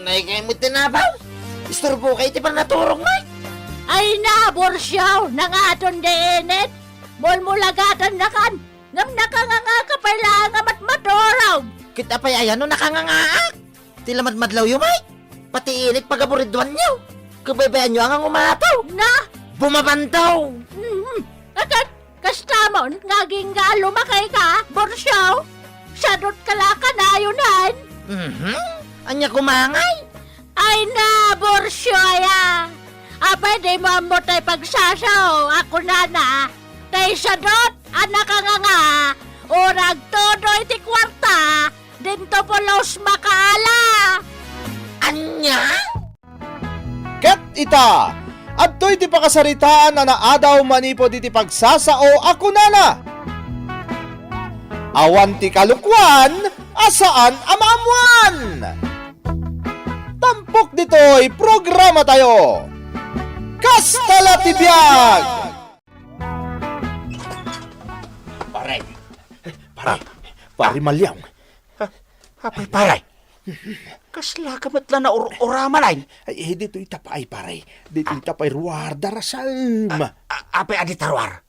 May kayo mo tinabaw. Istorbo kayo ti pa naturong, may. Ay na, Borsyaw, nangaton deenet. Mulmulagatan na kan. Ngam nakanganga ka pala nga matmaturaw. Kita pa ayan no nakangangaak. Tilamadmadlaw yung may. Pati init pagaburidwan niyo. Kabaybayan niyo ang umataw. Na, Bumabantaw. agad, kastamon, ngaging nga lumakay ka, Borsyaw. Sadot kalaka na yunan. Anya kumangay. Ay na, Borsyaw, pwede mo mo tayo pagsasaw. Ako na. Tay sadot, anak ka nga. Urag todo iti kwarta. Dinto po los makaala. Anya? Ket ita, adtoy ti pakasaritaan na naadaw manipod iti pagsasao ako nana. Awan ti kalukwan, asaan amamuan. Tampok ditoy programa tayo. Kastala ti biag. Pare Malyang. Apay, paray. Kasla ka matla na oraman ay. Ay, dito itapay, pare. Dito itapay ruwar darasam. Apay aditarwar.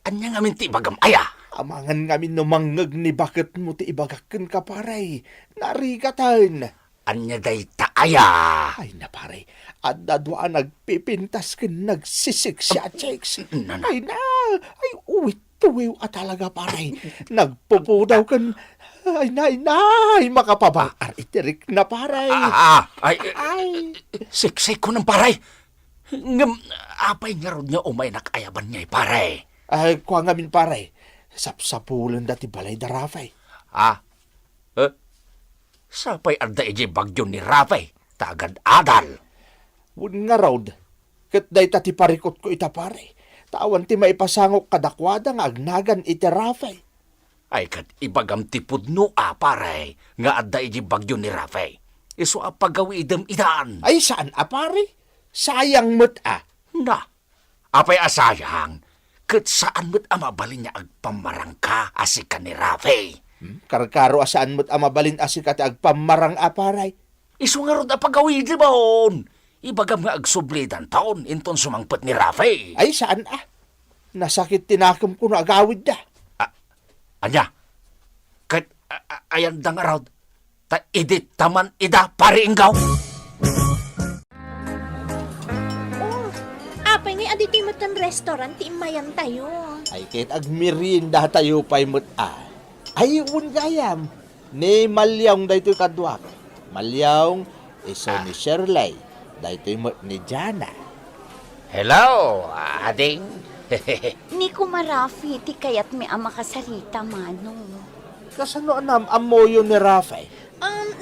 Anya nga minti bagam aya. Amangan ngamin numangag ni bakit mo ti ibagakan ka, pare. Narigatan. Anya day taaya. Ay na, pare. At dadwaan nagpipintas ka nagsisik siya, chicks. Ay na. Ay, uwit tuwiw at talaga, pare. Nagpupudaw kan. Ay, makapabaar itirik na, pare. Ay. Siksik ko ng paray. Ngam, apay nga ron niya umay nakayaban niya, paray. Ay, kuha ngamin, pare. Sapsapulan dati balay da Rafay. Sapay arda iji bagyo ni Rafay. Tagad adal. Wun nga raw. Kat day tati parikot ko ita, pare. Tawan ti maipasangok kadakwada nga agnagan iti Rafay. Ay kat ibagam tipod no paray. Nga adda iji bagyo ni Rafay. Iso pagawi idam idaan. Ay, saan, pare? Sayang mo't, Na, apay asayang. Kat saan mo't mabalin niya agpamarang ka asika ni Rafay. Karkaro asaan mo't mabalin asikat agpamarang, pare. Iso nga ron pagawi di baon. Ibagam nga agsublidan taon inton sumangpet ni Rafay. Ay, saan, Nasakit tinakam ko na agawid da. Anya, kat ayan da nga raw, ta idit taman ida pariinggaw. Apay nga adito mo tan restaurant, imayan tayo. Ay, kahit agmirinda tayo pa'y mo't, Ay, un gayam. Ni Malyang daytoy kadwak. Malyang, iso ni Shirley. Daytoy mo't ni Jana. Hello, ading. Ni kumarafi, ti kayat mi ama kasarita, manong. Kasano anam amoyo ni Rafay?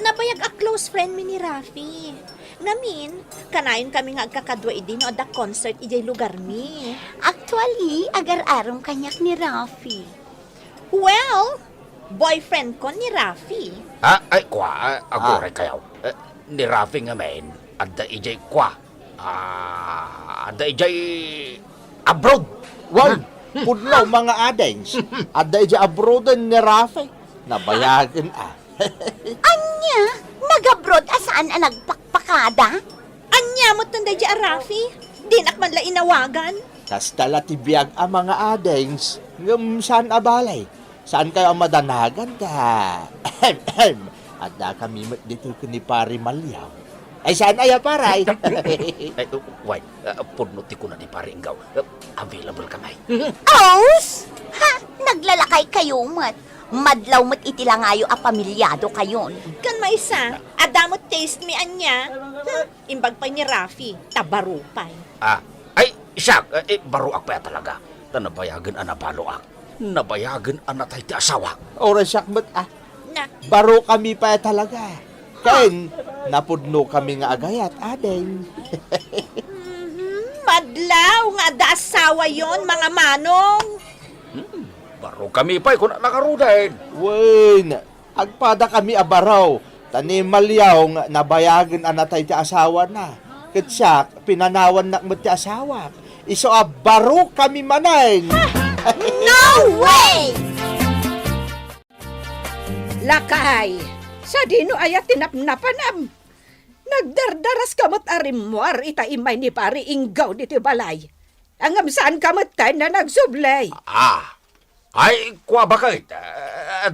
Nabayag a close friend mi ni Rafi. Ngamin, kanayon kami nga agkakadwa idi no da concert ijay lugar mi. Actually, agar-arong kanyak ni Rafi. Well, boyfriend ko ni Rafi. Ay, kwa, aguray kayaw. Ni Rafi nga men, adda ijay kwa. Adda ijay abroad. Wow, pudlaw mga adens. Ada ija abroadan ni Rafay. Nabayagan, Anya, nag-abroad asaan ang nagpakpakada? Anya mo tanda di Rafi? Dinak man la inawagan. Kastala tibiyag ang mga adens. Ngam saan abalay? Saan kayo ang madanagan ka? Ada kami dito ni Pari Malyaw. Ay, saan ay paray? Ay, wait, punuti ko na ni Paringgaw. Available ka may. Aus! Ha, naglalakay kayo, mat. Madlaw mo't itilangayo a pamilyado kayon. Kan maisa, adamot taste mi anya. Imbag pa ni Rafi, tabarupay. Ay, siyak, baruak pa ya talaga. Nabayagan ana baluak. Nabayagan ana tayo ti asawa. Oras siyak ba't Na, baro kami pa talaga. Kain, napudno kami nga agayat, adeng. madlaw nga da asawa yon mga manong. Baro kami pa, kung nakarudahin. Wen, agpada kami abaraw. Tani Malyaw nga nabayagan anatay ti asawa na. Kitsak, pinanawan na mo ti asawa. Iso baro kami manay. No way! Lakay, sa dino ayat tinapnapanam. Nagdardaras kamot arimwar itaimay ni pari inggaw dito balay. Ang saan kamot tayo na nagsublay. Ay, kwa bakit?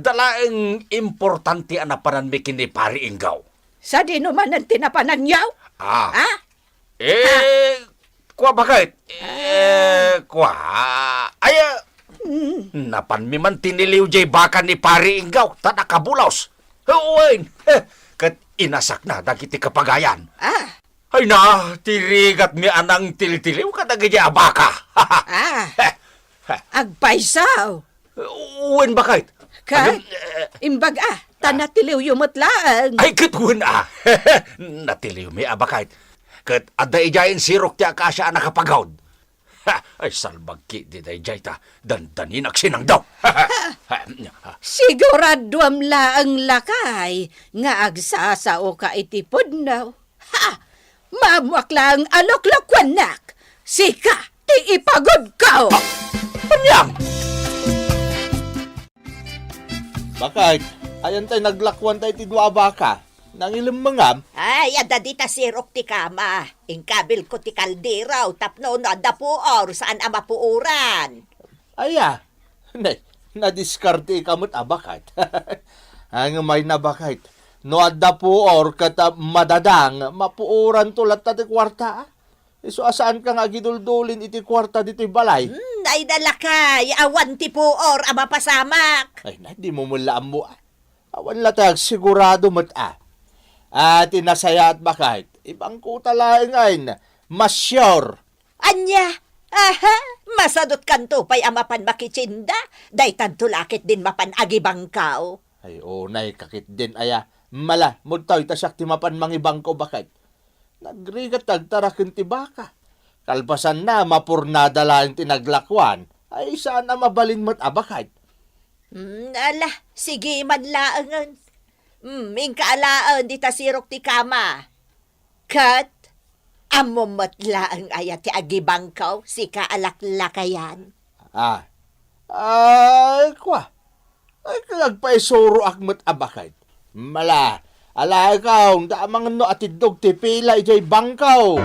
Dalaing importante ang napanan mi kini pari Inggaw. Sa di naman ang tinapanan niyaw. Ha? Kwa bakit? Kwa, ay, napan mi man tiniliw jay baka ni pari Inggaw, ta nakabulaos. Uwain, kat inasak na dagiti kapagayan. Ay na, tirigat mi anang tilitiliw kadagiti abaka. Agpaysaw. Uwan bakit? Ka? Imbag tanatiliw yumutlaan. Ay, katuwan Natiliw mi abakait. Kat ada ijayin sirok ti akasya nakapagawd. Ay, salbagki di da ijay ta. Dandanin aksinang daw. Sigurado amla ang lakay nga agsasao ka itipod na. Mamuak lang alok-lokwanak. Sika, ti ipagod ka. Panyam! Bakit? Ayan tayo naglakwan tayo ti dua baka. Nangilim mangam. Ay, ada dita sirok ti kama. Ingkabil ko ti kaldiraw, tapno na dapuor, saan ang mapuuran. Aya. Nadiskarte kamot abakit. Ang may nabakit. No adda po or kata madadang, mapuuran tulat ta ti kwarta. So asaan ka nga giduldulin iti kwarta dito'y balay? Ay dalakay, awan ti puor, ama pasamak. Ay, di mo mula mo. Awan latag sigurado mo't At inasaya at bakit? Ibang kuta lang ngayon. Mas sure. Anya, masadot kanto pa'y amapan makichinda, day tantulakit din mapan agibangkaw. Ay, nay, kakit din aya. Mala, mudtaw itasak ti mapan mangibang ko bakit? Nagrigat tagtarakin ti baka. Kalpasan na, mapurnada lang tinaglakwan. Ay, sana mabalin mo't abakit. Ala, sige man laangan. Ingkaalaan di tasirok ti kama. Kat, amomot laang ayat ti agibangkaw, si kaalaklakayan. Ay, kwa. Ay, kagpaisuro akmat abakit. Mala, ala ikaw, damang no atidog ti pila ijay bangkaw.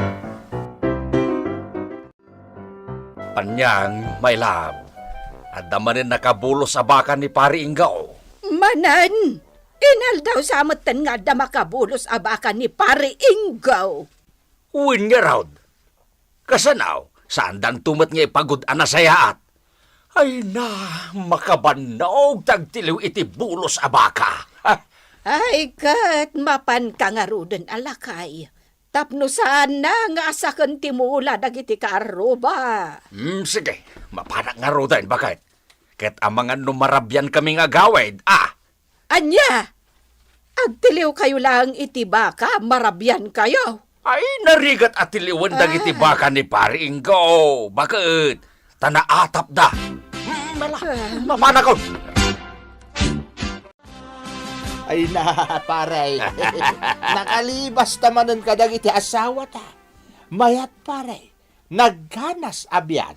Panyang, my love. At damanin nakabulos sa baka ni pari Inggaw. Manan, inal daw sa amatan nga da makabulos abakan ni pare Inggaw. Uwin nga raw. Kasanaw, saan dan tumat nga ipagod anasayaat? Ay na, makabanog tagtiliw iti bulos abaka. Ay, kat, mapan kangarudan alakay. Tapno saan na nga asakan timula dagiti kaaruba. Sige, mapanak nga rodan, bakit? Ket amangan numarabyan kami nga gawid, Anya, agtiliw kayo lang iti baka, marabyan kayo. Ay, narigat at tiliwan dagiti baka ni pari Inggaw. Bakit? Tanaatap da. Mapanakon. Ay na, pare. Nakalibas tamanan ka dagiti asawa ta. Mayat pare. Nagganas abyan.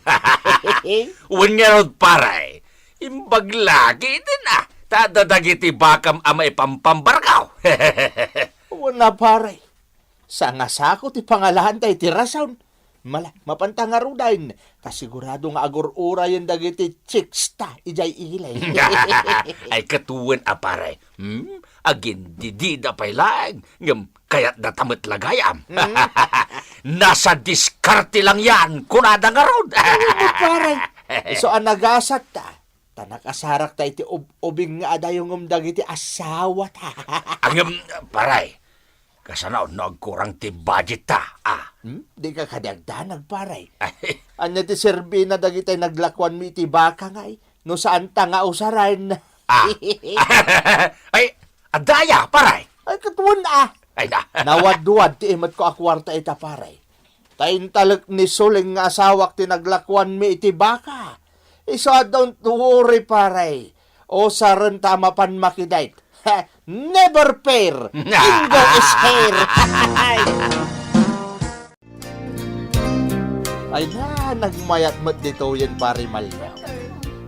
Uwan nga rod paray. Imbag lagi din Tadadagiti bakam amay pampambarkaw. Wala pare. Sa ngasako ti pangalahan tayo ti rason. Mala, mapantangarudain. Kasigurado nga agor-ura yung dagiti chicks ta. Ijay ilay. Ay katuwan paray. Agin didida pa'y lang. Kaya't natamat lagayam. Nasa diskarte lang yan. Kunada nga rod. Pare. So ang nagasat ta. Tanakasarak ta iti ubing nga adayong dagiti asawa ta. Ang paray. Kasanaw nagkurang ti budget ta. Di ka kadagdanag, paray. Anya ti serbi na dagitay naglakwan mi ti baka ngay. No saan ta nga usaran. Ay, adaya, paray. Ay, katuwan Ay na. Nawad-wad ti imat ko akwarta ita, paray. Tayin talak ni Suling nga asawak ti naglakwan mi iti baka. Isa don't worry, paray. O saran tama pan makidait. Never pair. Ingo is hair. Ay na, nagmayat mat dito yan, pare Malyaw.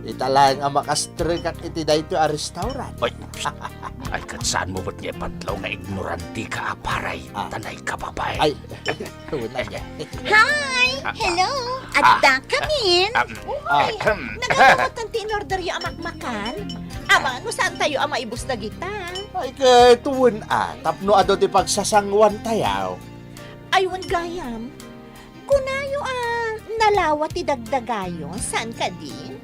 Italang ang makastrikat iti dayto a restaurant. Ay, psst. Ay, kat saan mo ba't niya patlaw nga ignoranti ka, aparay? Tanay ka, babay. Ay, wala niya. Hi! Hello! Adda kami! Nagkakot ang tinorder yung amakmakan. Ama, no saan tayo ang maibus na gita? Ay, kay tuwin tapno ado ti pagsasangwan tayaw. Aywan gayam. Kunayo nalawa ti dagdagayon. Saan ka din?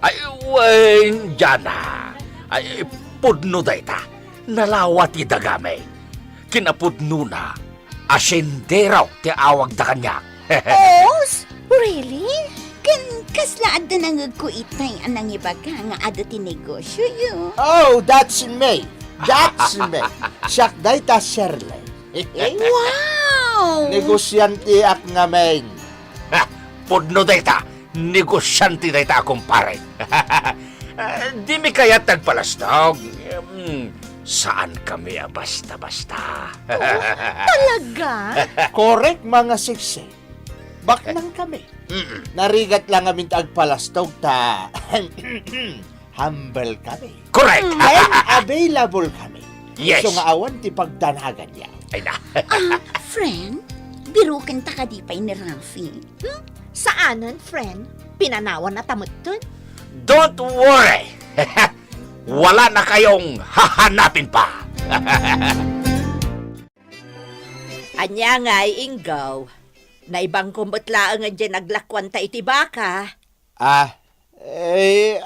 Ay, wen, Jana. Ay, pudno dayta. Nalawati dagame. Kinapudno na. Asinderaw ti awag da kanya. Os? Really? Kasla adda nangagkuit na yung anang ibaga nga adda ti negosyo yun. Oh, that's me. That's me. Siyak dayta Shirley. Wow! Negosyante ak nga main. Ha, pudno dayta. Negosyante dayta akong pare. Di mi kaya tagpalastog. Saan kami basta-basta? Talaga? Correct, mga siksi. Baknang kami. Narigat lang amin tagpalastog ta. Humble kami. Correct! And available kami. Yes. So nga awan ti pagdanagan niya. Ay na. Friend, birukan ta ka di pa ni Rafi. Saanan, friend? Pinanawan na tamutun? Don't worry. Wala na kayong hahanapin pa. Anya nga'y inggaw. Na ibang kumbutlaang nga dyan naglakwan ta iti baka. Ay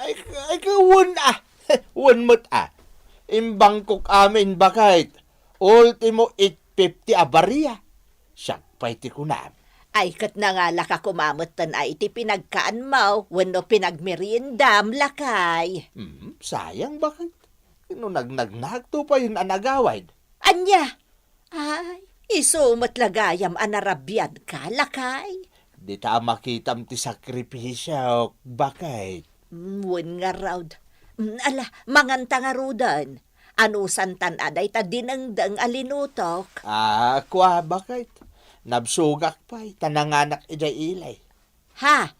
kawun Wun mo't Imbang kuk amin bakit. Ultimo 850 abariya. Siyak pa iti kunam. Ay kat na nga laka kumamot tan ay iti pinagkaan mo. Wano pinagmeriendam lakay. Sayang bakit? No nagnagto pa yun anagawad. Anya? Ay, isumot lagayam anarabyad ka lakay. Di ta makitam ti sakripisyo bakit? Wen nga raud. Ala, manganta nga rudan. Ano santan aday ta dinengdeng alinutok. Kwa bakit? Nabsugak pa'y tananganak ijay ilay. Ha?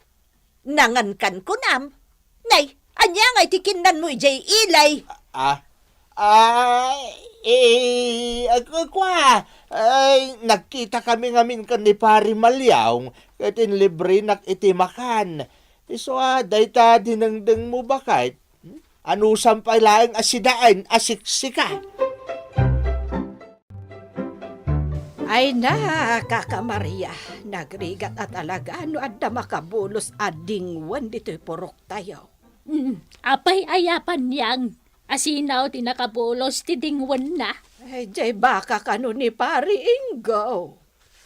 Nangankan ko nam? Nay, anya nga itikinan mo ijay ilay. Nagkita kami ngamin kan ni Pari Malyaw, katin libre nak itimakan. Iso dayta dinengdeng mo bakit? Ano sampay laeng asidaan, asiksika? Ay na, Kaka Maria, nagrigat at alaga no adda makabulos adingwan dito'y purok tayo. Apay ayapan niyang. Asinaw tinakabulos ti dingwan na. Ay, jay baka kano ni Pari Ingo.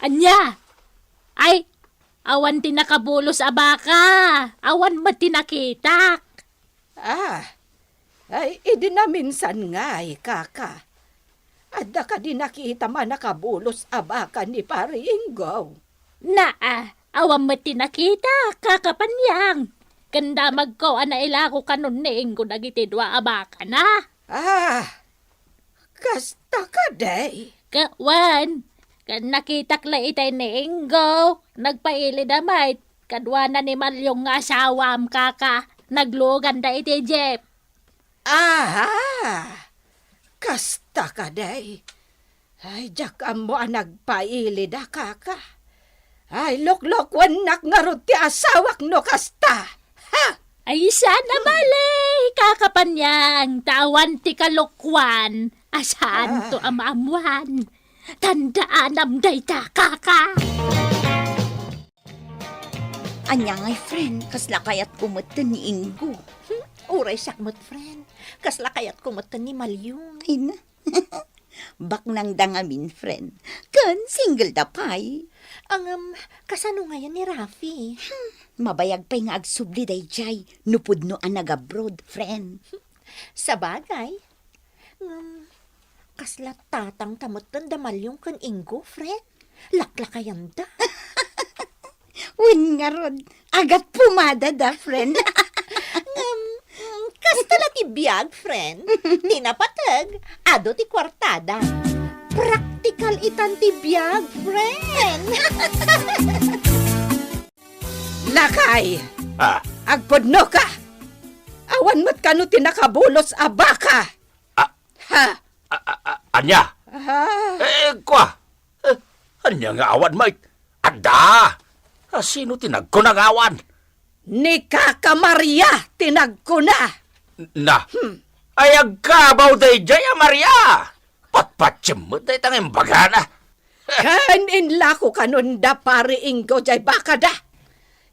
Anya? Ay, awan tinakabulos abaka. Awan mo tinakitak. Ay, idinaminsan nga'y, Kaka. Adda ka di nakita man nakabulos abaka ni Pari Ingo. Awan mo tinakita, kakapanyang. Kanda magko ilako kanon ni Ingo dagitidwa abaka na. Kasta ka day. Kawan, kan nakitak la itay ni Ingo. Nagpaili damay, kadwa na ni Malyong nga asawam kaka. Naglugan da iti Jeep. Kasta ka day. Ay, jakam mo nagpaili da, Kaka. Ay, loklokwan nak nga ron ti asawak no kasta. Ha? Ay, sana balay, kakapanyang, tawan ti kalokwan, asaan to amamuan. Tandaan amday ta, Kaka. Anya ngay, friend, kasla kayat kumutan ni Ingo. Uray sakmot, friend. Kasla kayat kumutan ni Malyong. Ay na. Bak nang dangamin, friend. Kan, single da pay. Ang, kasano ngayon ni Rafi? Mabayag pa'y nga agsubli day jay. Nupudno ang nag-abroad, friend. Sa bagay. Kasla tatang tamutan da Malyong kan Ingo, friend. Laklakayan da. Win nga rod. Agat pumada da, friend. Kasta la ti biyag, friend. Di napatag. Ado ti kwartada. Practical itan ti biyag, friend. Lakay! Agpudno ka! Awan mo't kano tinakabulos a baka! Ah. Ha? Anya? Ha? Kwa? Anya nga awan, mate? Ada! Sino tinagko ng awan? Ni Kaka Maria tinagko na! Na, ay agkabaw day jaya, Maria! Patpatsimot day tanging bagana. Kaninla ko kanunda pare Ingo jay baka da!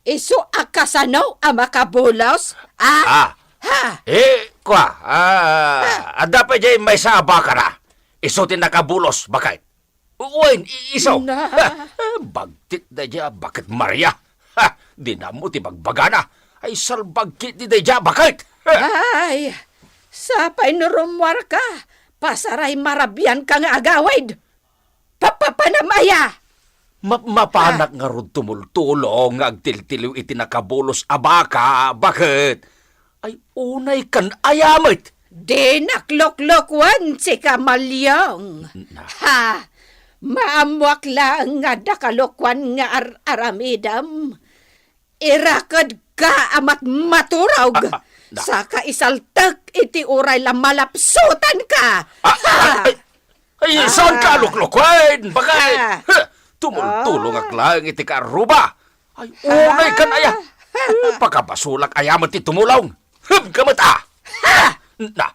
Isu akasanaw a makabulos? Ah, Ha? kwa, ada pa jay may saba ka na. Isutin nakabulos, bakit? Uwain, iso. Na. Bagtit da jaya, bakit Maria? Di na mo tibagbagana. Ay salbagkit di da jaya, bakit? Ay, sapay nurumwar ka. Pasaray marabian ka nga agawid. Papapanamaya! Mapanak nga ron tumultulong agtiltiliw iti nakabulos abaka, bakit? Ay unay kan ayamit. Di nakloklokwan si Kamalyong. Ha! Maamwak lang nga dakalokwan nga aramidam. Irakad ka amat maturog. Sa kaisaltak iti uray la malapsutan ka. Ay, saan ka luklukwen? Bakit? Ah. Tumultulong lang iti karuba. Ay, unay kan aya. Pagkabasulak ayamat ti tumulong. Kamata. Na.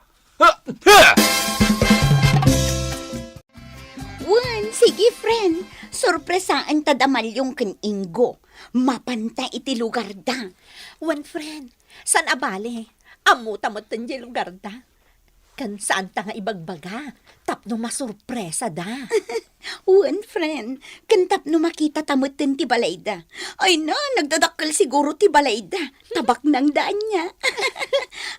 Wan, sige friend. Sorpresaan tadamalyong ken Ingo. Mapanta iti lugar da. One friend, san abale? Amot-amot tanjay lugar da. Kan saan ta nga ibagbaga? Tapno masurpresa da. Wan friend, kantap no makita tamutin ti balayda. Ay na, nagdadakkel siguro ti balayda. Tabak ng daan niya.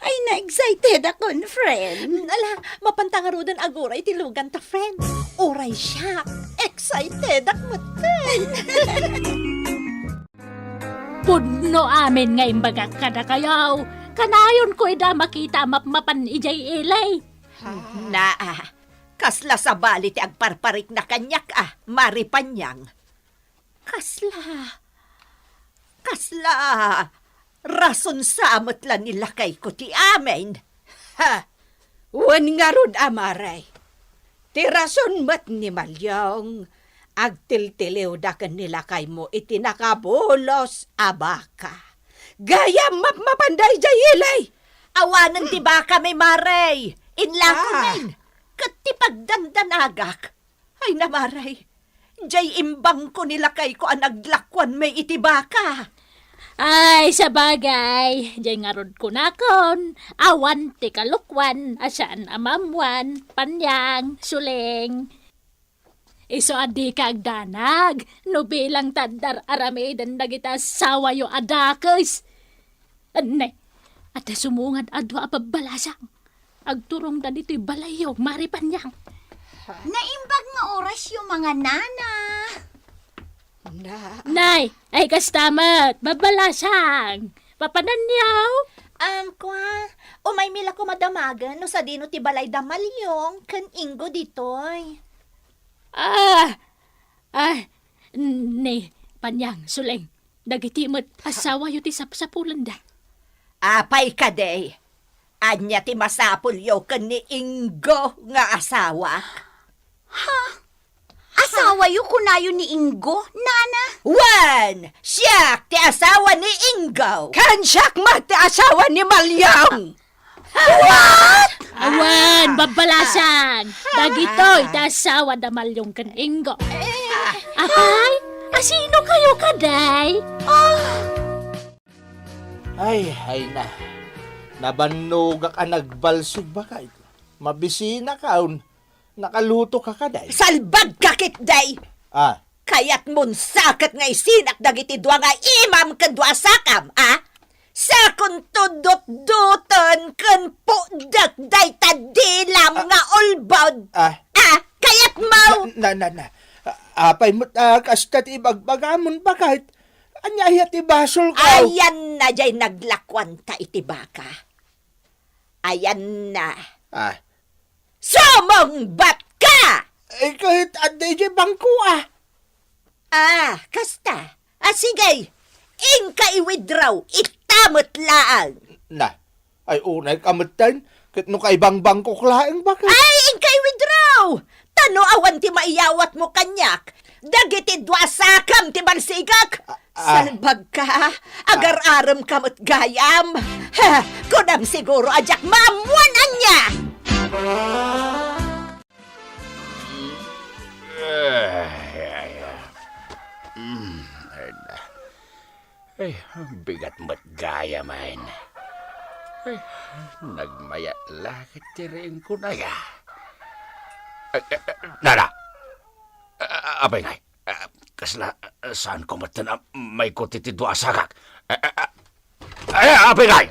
Ay na, excited ako, friend. Ala, mapantangarudan aguray ti lugan ta friend. Uray siya. Excited ako ten. Pudno amin nga imbaga kada kayaw. Kanayon ko ida makita mapan ijay ilay. Naa, kasla sa bali ti agparparik na kanyak maripanyang. Kasla, rason sa amot lang nila kay ko ti amin. Ha! Wan nga rod amaray. Tirason mat ni Malyong. Agtiltiliw da kanila kay mo iti nakabulos abaka. Gaya mapanday jay ilay. Awanan ti ba kami, Maray? Inlako men. Kat ti pagdandanagak. Ay na, Maray. Jay imbang ko nila kay ko ang naglakwan may itibaka. Ay, sa bagay, jay nga rod ko nakon. Awan ti kalukwan, asaan amamwan, panyang, suling. Iso adi ka agdanag, no bilang tandar aramidan dagita sawayo adakes. Anay, at sumungad adwa apabalasang. Agturong da dito'y balayo, maripanyang. Naimbag nga oras yung mga nana. Nay, ay kastamat, babalasang. Papananyaw. Kwa, umay mila ko madamagan no sa dino ti balay damalyong kan Ingo ditoy. Ni, panyang, suling. Dagitimot, asawa yu ti sapsapulan da. Apay ka day. Anya ti masapulyo kan ni Ingo nga asawa. Asawa yung kunayo ni Ingo, nana. Wan! Siyak ti asawa ni Ingo. Kansyak mat ti asawa ni Malyong. Awan, babalasang. Dagitoy, tasawa da malyong kan Ingo. Apay, asino kayo kaday? Ay na. Nabanugak ang nagbalsog ba ka? Mabisina ka, nakaluto ka kaday. Salbag kakit day. Kayat mun sakit nga isinak dagiti dua nga imam kadwa sakam, Sa kun tudot-duton kun pudak day tadilam nga ulbod. Kayat mau. Na. Apay mo't kastat ibagbagamon ba kahit anyayat ibasol ka. Ayan na jay naglakwan ta itibaka. Ayan na. Sumongbat ka! Kahit aday jay bangko kasta. Sige. Ingka i-withdraw. kamot laang. Na, ay unay kamutan, kat no kay bangbang ko klaeng baka. Ay, ingkay withdraw! Tano awan ti maiyawat mo kanyak. Dagiti dwasakam ti bansigak. Salbag ka, agar-aram kamot gayam. Ha, kunam siguro ajak mamuan anya. Ay, bigat mo't gaya man. Ay, nagmaya lakit tiring ko na ya. Nana, abay ngay, kasla saan ko matan may kutitidwa asagak. Ay, abay ngay,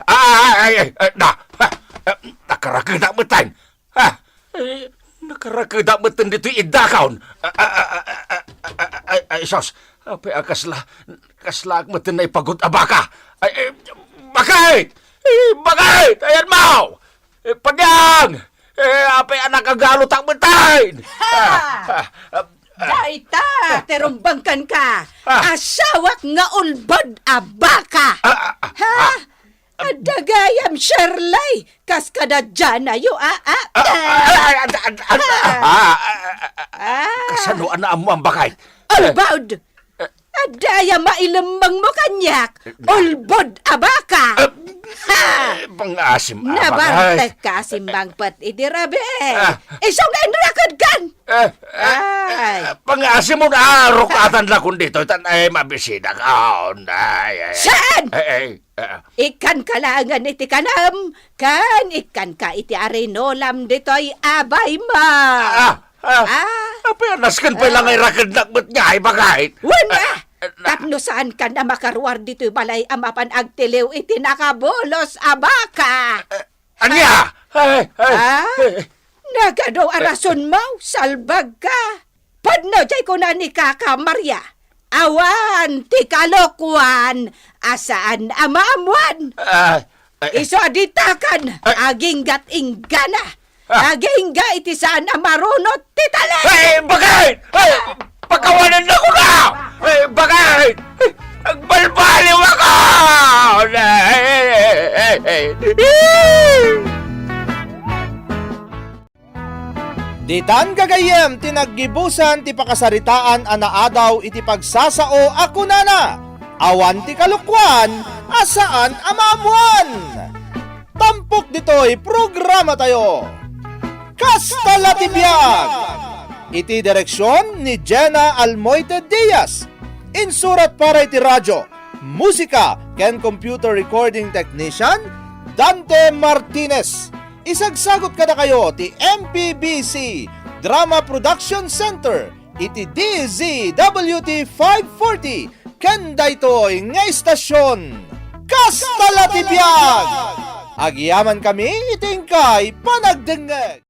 nakarakada matan. Nakarakada matan dito idakaon. Ay, sos, apay kasla matan na ipagod abaka. Ay, bakit? Bakit? Ayan mo! Pagyang! Apay anak agalo tak betain! Daita, terumbangkan ka. Asawak nga ulbod abaka. Ha? Adagayam Shirley, kas kada dyan na yo, Kasanuan na amo ang bakay? Ulbod! Adaya mailembang mo kanyak, ulbod abaka. Ha! Pangasim abakay. Nabartek ka simbang pat idirabe. Isang na inrakad kan. Ay. Pangasim mo na rukatan na kung dito. Tan ay mabisida ka. Saan? Ikan Ikan kalangan iti kanam. Kan ikan ka iti arinolam dito'y abay ma. Apay anaskan pa lang ay rakad nakbat nga ay bakay. Wala! Tapno saan ka na makaruar dito'y balay amapan agtiliw iti nakabolos abaka. Anya? Nagadaw arason mo, salbag ka. Padno jay ko na ni Kaka Maria. Awan, ti kalokuan, asaan amaamuan. Iso aditakan, aging gatinggana. Aging iti saan amarunot ti talan. Bakit? Pagkawanan na ko na! Bakit? Agbalbaliw ako! Ditan kagayem tinaggibusan ti pakasaritaan anaadaw iti pagsasao ako nana. Awan ti kalukwan, asaan amamuan. Tampok dito'y programa tayo. Kastala ti Biag. Iti direksyon ni Jenna Almoite Diaz. Insurat para iti radyo. Musika ken computer recording technician Dante Martinez. Isagsagot kada kayo ti MPBC Drama Production Center iti DZWT 540 ken daytoy nga istasyon Kastala ti Biag. Agyaman kami itingkay panagdengeg.